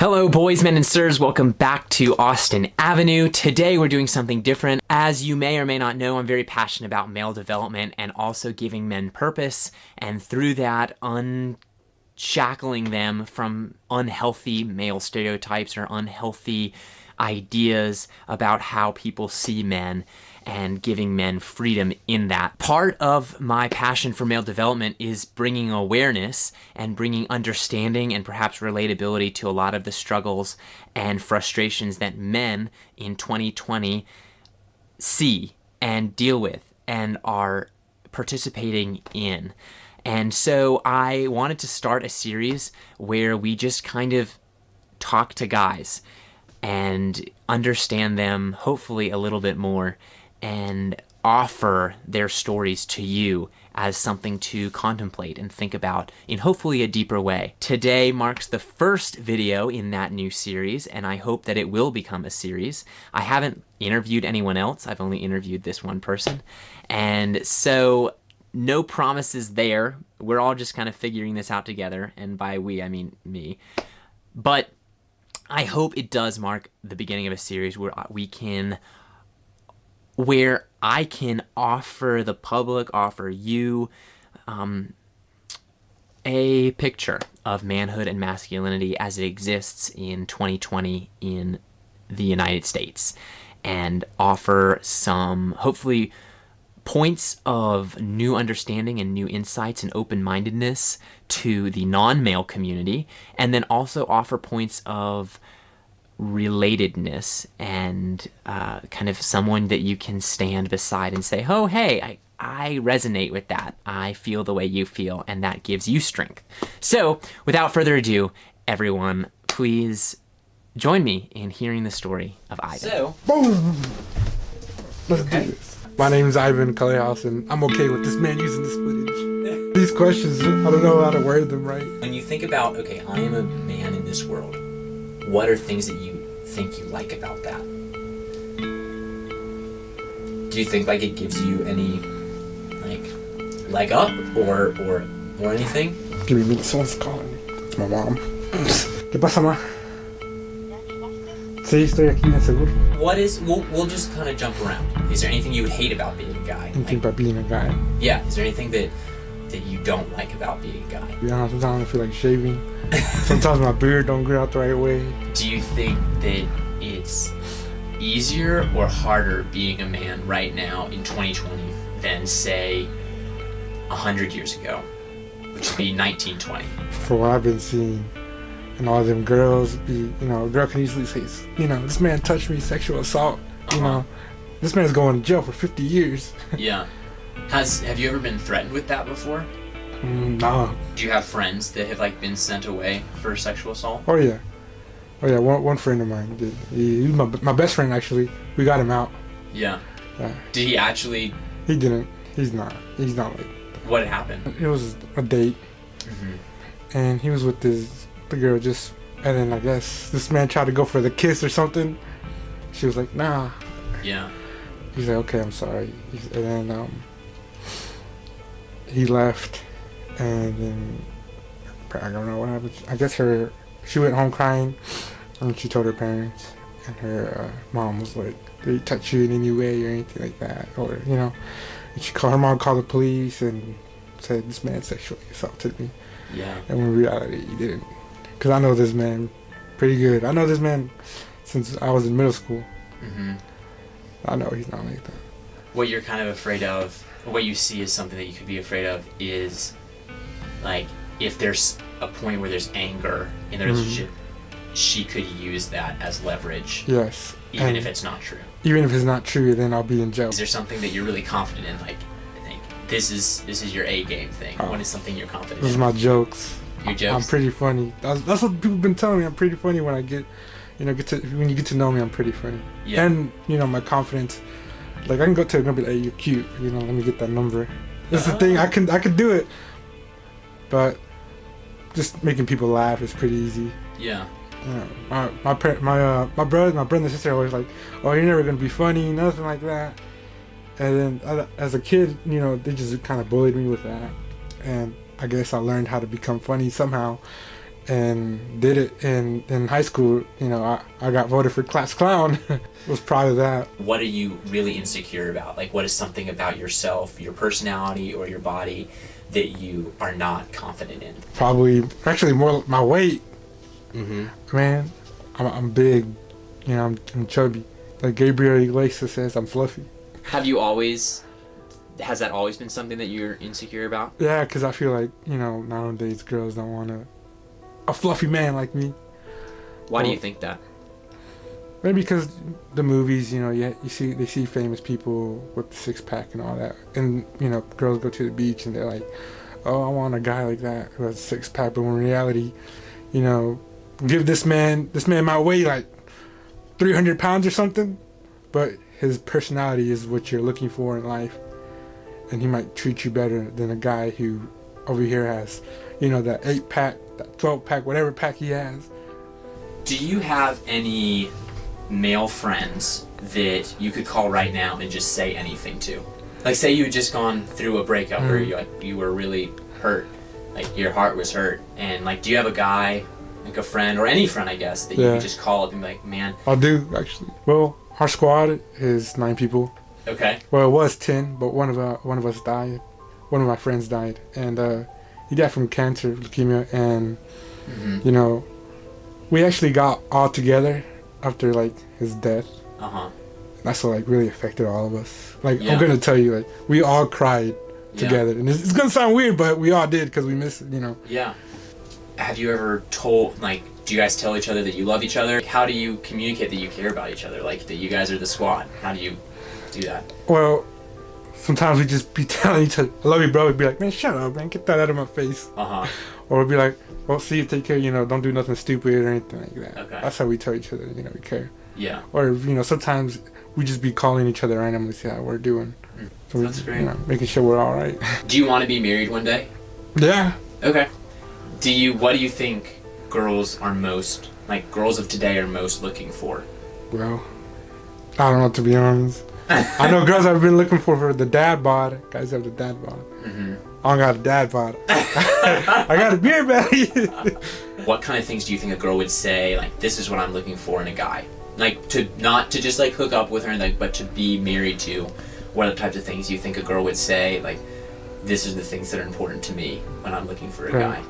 Hello boys, men, and sirs. Welcome back to Austin Avenue. Today we're doing something different. As you may or may not know, I'm very passionate about male development and also giving men purpose, and through that unshackling them from unhealthy male stereotypes or unhealthy ideas about how people see men, and giving men freedom in that. Part of my passion for male development is bringing awareness and bringing understanding and perhaps relatability to a lot of the struggles and frustrations that men in 2020 see and deal with and are participating in. And so I wanted to start a series where we just kind of talk to guys and understand them hopefully a little bit more, and offer their stories to you as something to contemplate and think about in hopefully a deeper way. Today marks the first video in that new series, and I hope that it will become a series. I haven't interviewed anyone else. I've only interviewed this one person. And so no promises there. We're all just kind of figuring this out together, and by we, I mean me. But I hope it does mark the beginning of a series where I can offer the public, offer you a picture of manhood and masculinity as it exists in 2020 in the United States, and offer some, hopefully, points of new understanding and new insights and open-mindedness to the non-male community, and then also offer points of relatedness and kind of someone that you can stand beside and say, oh, hey, I resonate with that. I feel the way you feel, and that gives you strength. So without further ado, everyone, please join me in hearing the story of Ivan. So, boom! Let's do this. My name's Ivan Kalehouse, and I'm okay with this man using this footage. These questions, I don't know how to word them right. When you think about, okay, I am a man in this world, what are things that you think you like about that? Do you think like it gives you any like leg up or anything? Give me a minute, someone's calling me. It's my mom. ¿Qué pasa, ma? Sí, estoy aquí en seguro. What is, we'll just kind of jump around. Is there anything you would hate about being a guy? Anything about being a guy? Yeah, is there anything that you don't like about being a guy? To be honest, sometimes I feel like shaving. Sometimes my beard don't grow out the right way. Do you think that it's easier or harder being a man right now in 2020 than, say, 100 years ago, which would be 1920? For what I've been seeing, and all them girls be, a girl can easily say, this man touched me, sexual assault, this man's going to jail for 50 years. Yeah. Have you ever been threatened with that before? No. Do you have friends that have like been sent away for sexual assault? Oh yeah. One friend of mine did. He was my best friend, actually. We got him out. Yeah. Yeah. Did he actually? He didn't. He's not like that. What happened? It was a date. Mm-hmm. And he was with the girl and then I guess this man tried to go for the kiss or something. She was like, nah. Yeah. He's like, okay, I'm sorry. And then he left, and then I don't know what happened. I guess she went home crying, and she told her parents, and her mom was like, did he touch you in any way or anything like that? Or, and her mom called the police and said, this man sexually assaulted me. Yeah. And in reality, he didn't. Because I know this man pretty good. I know this man since I was in middle school. Mm-hmm. I know he's not like that. What you're kind of afraid of, what you see as something that you could be afraid of, is like if there's a point where there's anger in the relationship, she could use that as leverage. Yes. Even if it's not true. Even if it's not true, then I'll be in jail. Is there something that you're really confident in? Like this is your A game thing. What is something you're confident in? This is my jokes. Your jokes? I'm pretty funny. That's what people have been telling me. I'm pretty funny when I when you get to know me, I'm pretty funny. Yeah. And, my confidence. Like, I can go to a girl and be like, hey, you're cute. Let me get that number. That's the thing. I can do it. But just making people laugh is pretty easy. Yeah. My brother and sister are always like, oh, you're never going to be funny, nothing like that. And then as a kid, they just kind of bullied me with that. And I guess I learned how to become funny somehow. and did it in high school. You know, I got voted for class clown. Was proud of that. What are you really insecure about? Like, what is something about yourself, your personality, or your body that you are not confident in? Probably, actually, more my weight. Mm-hmm. Man, I'm big. You know, I'm chubby. Like Gabriel Iglesias says, I'm fluffy. Has that always been something that you're insecure about? Yeah, because I feel like, you know, nowadays girls don't want a fluffy man like me. Why do you think that? Maybe because the movies, you know, they see famous people with the six-pack and all that. And, you know, girls go to the beach and they're like, oh, I want a guy like that who has a six-pack. But in reality, you know, give this man might weigh like 300 pounds or something, but his personality is what you're looking for in life. And he might treat you better than a guy who over here has, you know, that 8-pack, that 12-pack, whatever pack he has. Do you have any male friends that you could call right now and just say anything to? Like, say you had just gone through a breakup where you were really hurt, like your heart was hurt, and like, do you have a guy, like a friend or any friend, I guess, that you could just call up and be like, man? I do, actually. Well, our squad is 9 people. Okay. Well, it was 10, but one of us died. One of my friends died, and he died from cancer, leukemia, and you know, we actually got all together after like his death. That's what like really affected all of us. Like, I'm gonna tell you, like, we all cried together, and it's gonna sound weird, but we all did because we miss it, you know. Yeah. Have you ever told, like, do you guys tell each other that you love each other? How do you communicate that you care about each other? Like, that you guys are the squad? How do you do that? Well, sometimes we just be telling each other, I love you, bro. We'd be like, man, shut up, man. Get that out of my face. Or we'd be like, well, see you, take care, you know, don't do nothing stupid or anything like that. Okay. That's how we tell each other, you know, we care. Yeah. Or, you know, sometimes we just be calling each other randomly to see how we're doing. So that's great. You know, making sure we're all right. Do you want to be married one day? Yeah. Okay. What do you think girls of today are most looking for? Well, I don't know, to be honest. I know girls have been looking for the dad bod. Guys have the dad bod. I don't got a dad bod. I got a beer belly. What kind of things do you think a girl would say, like, this is what I'm looking for in a guy? Like, not to just like hook up with her, like, but to be married to. What are the types of things you think a girl would say, like, this is the things that are important to me when I'm looking for a guy?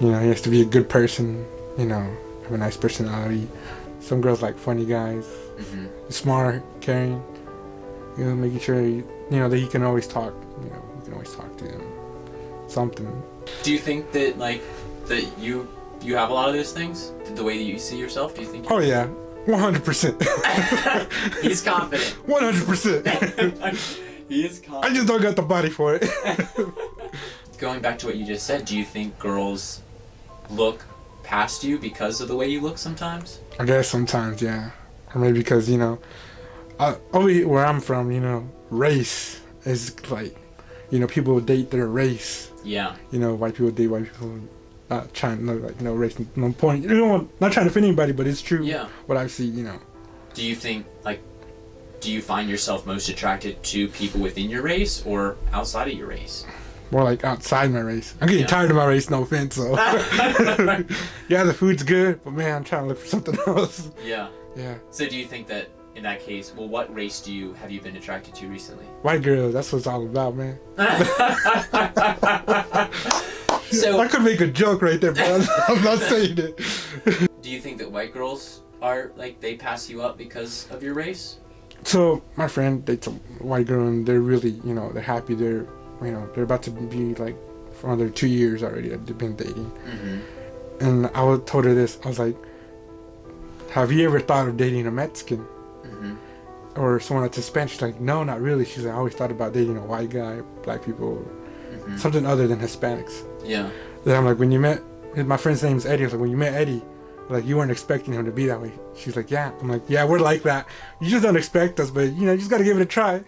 You know, he has to be a good person, you know, have a nice personality. Some girls like funny guys, smart, caring, you know, making sure, you know, that he can always talk, you know, you can always talk to him, something. Do you think that, like, that you have a lot of those things? The way that you see yourself, do you think? Oh, yeah, 100%. He's confident. 100%. He is confident. I just don't got the body for it. Going back to what you just said, do you think girls look past you because of the way you look sometimes? I guess sometimes, yeah. Or maybe because, you know, over here where I'm from, you know, race is like, you know, people date their race. Yeah. You know, white people date white people. Not trying to, like, you know, race, no point. You know, not trying to fit anybody, but it's true. Yeah. What I see, you know. Do you think, like, do you find yourself most attracted to people within your race or outside of your race? More like outside my race. I'm getting tired of my race, no offense, so. Yeah, the food's good, but man, I'm trying to look for something else. Yeah. Yeah. So do you think that, in that case, well, what race have you been attracted to recently? White girls, that's what it's all about, man. So I could make a joke right there, but I'm not saying it. Do you think that white girls are, like, they pass you up because of your race? So, my friend dates a white girl, and they're really, you know, they're happy. They're, you know, they're about to be, like, for another 2 years already that they've been dating. And I told her this. I was like, have you ever thought of dating a Mexican? Or someone that's Hispanic? She's like, no, not really. She's like, I always thought about dating a white guy, black people, something other than Hispanics. Yeah. Then I'm like, when you met, my friend's name's Eddie. I was like, when you met Eddie, like, you weren't expecting him to be that way. She's like, yeah. I'm like, yeah, we're like that. You just don't expect us, but, you know, you just got to give it a try.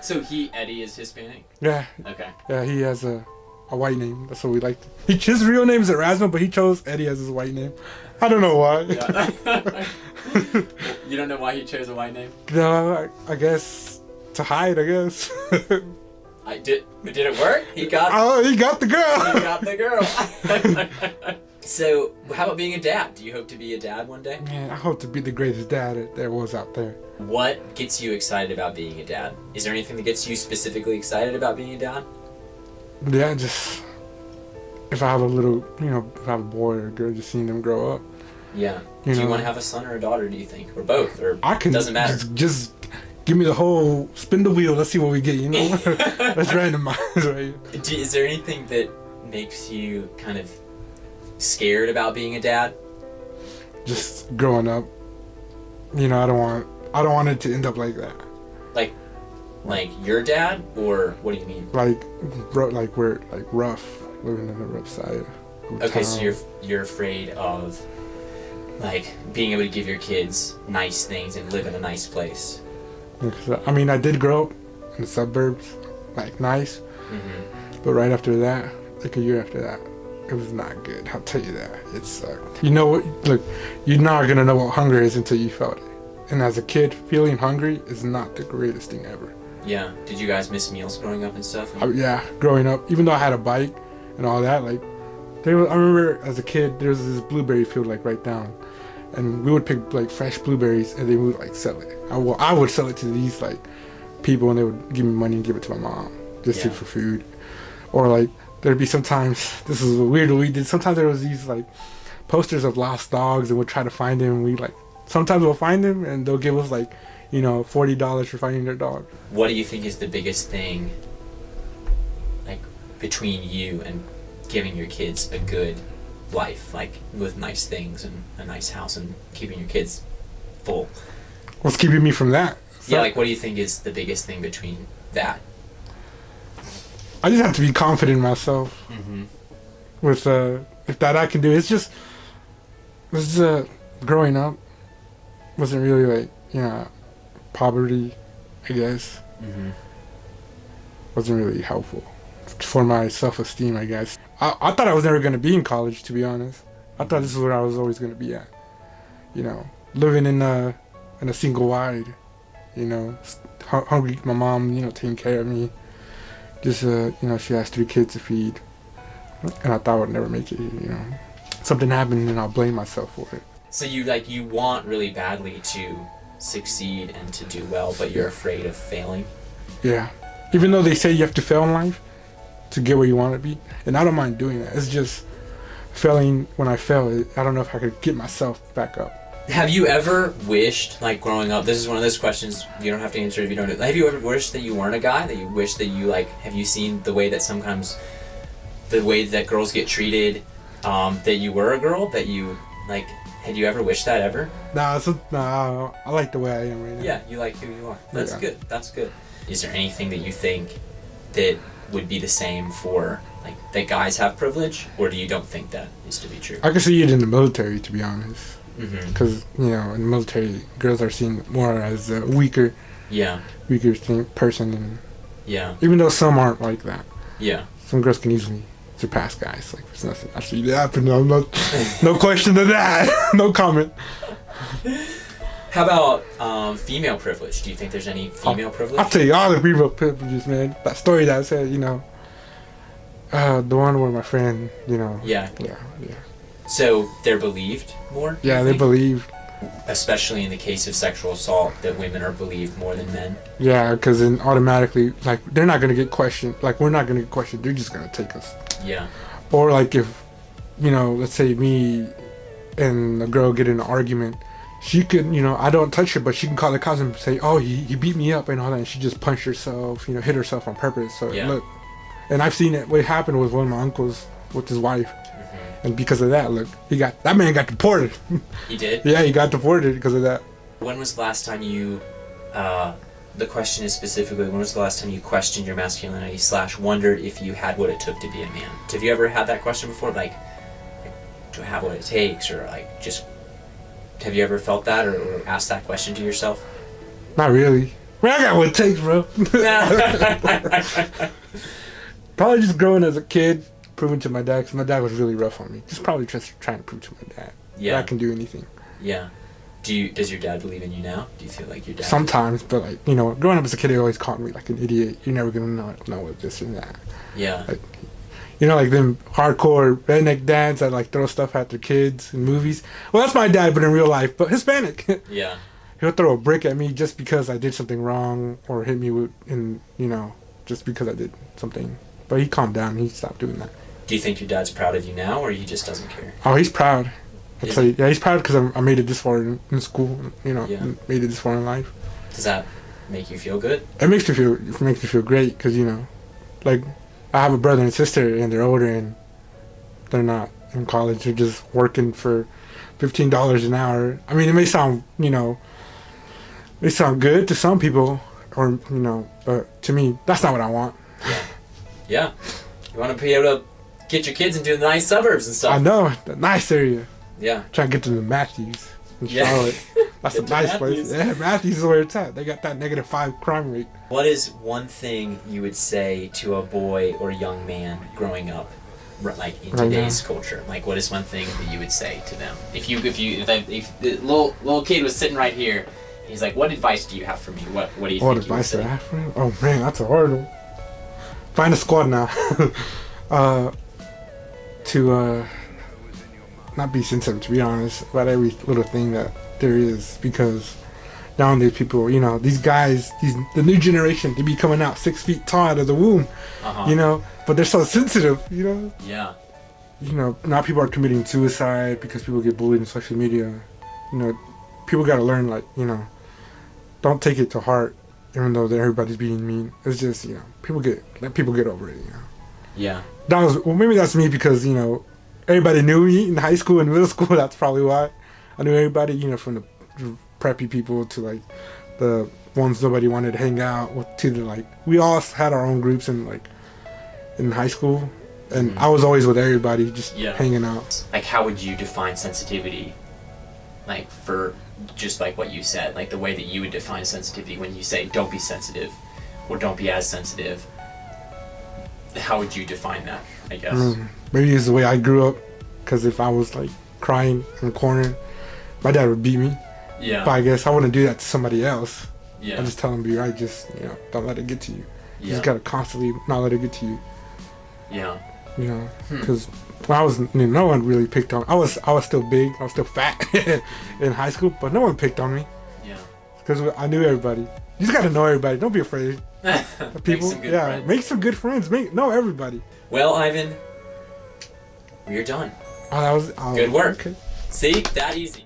So Eddie is Hispanic? Yeah. Okay. Yeah, he has a white name. That's what we like. His real name is Erasmo, but he chose Eddie as his white name. I don't know why. Yeah. You don't know why he chose a white name? No, I guess to hide, I guess. Did it work? He got the girl. He got the girl. So, how about being a dad? Do you hope to be a dad one day? Man, I hope to be the greatest dad that there was out there. What gets you excited about being a dad? Is there anything that gets you specifically excited about being a dad? Yeah, just if I have a little, if I have a boy or a girl, just seeing them grow up. Yeah. Do you want to have a son or a daughter, do you think? Or both? Or doesn't matter? Just give me the whole, spin the wheel, let's see what we get, Let's randomize, right? Is there anything that makes you kind of scared about being a dad? Just growing up. I don't want it to end up like that. Like your dad, or what do you mean? Like we're rough, living in the rough side. Okay, so you're afraid of like being able to give your kids nice things and live in a nice place. I mean, I did grow up in the suburbs, nice. Mm-hmm. But right after that, a year after that, it was not good. I'll tell you that. It sucked. Look, you're not gonna know what hunger is until you felt it. And as a kid, feeling hungry is not the greatest thing ever. Yeah. Did you guys miss meals growing up and stuff? Yeah, growing up, even though I had a bike and all that, I remember as a kid, there was this blueberry field right down, and we would pick fresh blueberries, and they would sell it. I would sell it to these people, and they would give me money and give it to my mom just for food. Or there'd be sometimes, this is weird what we did. Sometimes there was these posters of lost dogs, and we'd try to find them. And sometimes we'll find them, and they'll give us $40 for finding their dog. What do you think is the biggest thing, between you and giving your kids a good life, with nice things and a nice house and keeping your kids full? What's keeping me from that? Yeah, what do you think is the biggest thing between that? I just have to be confident in myself. Mm-hmm. With if that I can do. It's just growing up wasn't really poverty, I guess. Mm-hmm. Wasn't really helpful for my self-esteem, I guess. I thought I was never going to be in college, to be honest. I thought this is where I was always going to be at. Living in a single wide, hungry, my mom, taking care of me. Just, she has 3 kids to feed. And I thought I would never make it, Something happened and I'll blame myself for it. So you want really badly to succeed and to do well, but you're afraid of failing? Yeah. Even though they say you have to fail in life to get where you want to be. And I don't mind doing that. It's just failing when I fail. I don't know if I could get myself back up. Have you ever wished, growing up, this is one of those questions you don't have to answer if you don't know. Have you ever wished that you weren't a guy? That you wish that you, have you seen the way that sometimes, the way that girls get treated, that you were a girl? That you, had you ever wished that ever? Nah, I like the way I am right now. Yeah, you like who you are. That's good. That's good. Is there anything that you think that would be the same for, that guys have privilege? Or do you don't think that is to be true? I can see it in the military, to be honest. Because, Mm-hmm. in the military, girls are seen more as a weaker person. And even though some aren't like that. Yeah. Some girls can easily surpass guys. There's nothing actually that happened. No question to that. No comment. How about female privilege? Do you think there's any female privilege? I'll tell you all the female privileges, man. That story that I said, the one where my friend, Yeah. Yeah. So they're believed more? Yeah, they believe. Especially in the case of sexual assault, that women are believed more than men? Yeah, because then automatically, they're not going to get questioned. We're not going to get questioned. They're just going to take us. Yeah. Or if, let's say me and a girl get in an argument, she could, I don't touch her, but she can call the cops and say, oh, he beat me up and all that. And she just punched herself, hit herself on purpose. So look, and I've seen it. What happened was one of my uncles with his wife. And because of that, look, that man got deported. He did? Yeah, he got deported because of that. When was the last time you, the question is specifically, when was the last time you questioned your masculinity / wondered if you had what it took to be a man? Have you ever had that question before? Do I have what it takes? Or have you ever felt that or asked that question to yourself? Not really. I got what it takes, bro. Probably just growing as a kid. Proving to my dad, because my dad was really rough on me. Just probably just trying to prove to my dad that I can do anything. Yeah. Does your dad believe in you now? Do you feel like your dad? Sometimes, but growing up as a kid, he always called me an idiot. You're never gonna know what this and that. Yeah. You know, like them hardcore redneck dads that like throw stuff at their kids in movies. Well, that's my dad, but in real life, but Hispanic. Yeah. He'll throw a brick at me just because I did something wrong, or hit me with, just because I did something. But he calmed down. He stopped doing that. Do you think your dad's proud of you now, or he just doesn't care? Oh, he's proud. I'd say, yeah, he's proud because I made it this far in school. Yeah. Made it this far in life. Does that make you feel good? It makes me feel great because like I have a brother and sister, and they're older, and they're not in college. They're just working for $15 an hour. I mean, it may sound good to some people, or but to me, that's not what I want. Yeah. You want to be able to get your kids into the nice suburbs and stuff. I know, the nice area. Yeah. Trying to get to the Matthews in Charlotte. That's a nice place. Yeah, Matthews is where it's at. They got that -5 crime rate. What is one thing you would say to a boy or young man growing up, like in today's culture? Like, what is one thing that you would say to them? If the little kid was sitting right here, he's like, "What advice do you have for me? What do you think?" What advice do I have for him? Oh man, that's a hard one. Find a squad now. To not be sensitive, to be honest, about every little thing that there is, because nowadays people, these guys, the new generation, they be coming out 6 feet tall out of the womb, but they're so sensitive, Yeah. Now people are committing suicide because people get bullied on social media. People gotta learn, like, don't take it to heart, even though everybody's being mean. It's just, let people get over it, Yeah. Maybe that's me because, everybody knew me in high school and middle school. That's probably why. I knew everybody, from the preppy people to, like, the ones nobody wanted to hang out with, to the, like, we all had our own groups in high school. And I was always with everybody, just hanging out. Like, how would you define sensitivity? Like, for just like what you said, like the way that you would define sensitivity when you say don't be sensitive or don't be as sensitive. How would you define that, I guess? Maybe it's the way I grew up, because if I was like crying in the corner, my dad would beat me. Yeah. But I guess I wouldn't do that to somebody else. Yeah. I just tell them, be right, just, don't let it get to you. You Yeah. just gotta constantly not let it get to you. Yeah. Because when I was, no one really picked on. I was still big, I was still fat in high school, but no one picked on me. Yeah. Because I knew everybody. You just gotta know everybody. Don't be afraid. People, make some good friends. Know everybody. Well, Ivan, we are done. Oh, that was good work. Okay. See, that easy.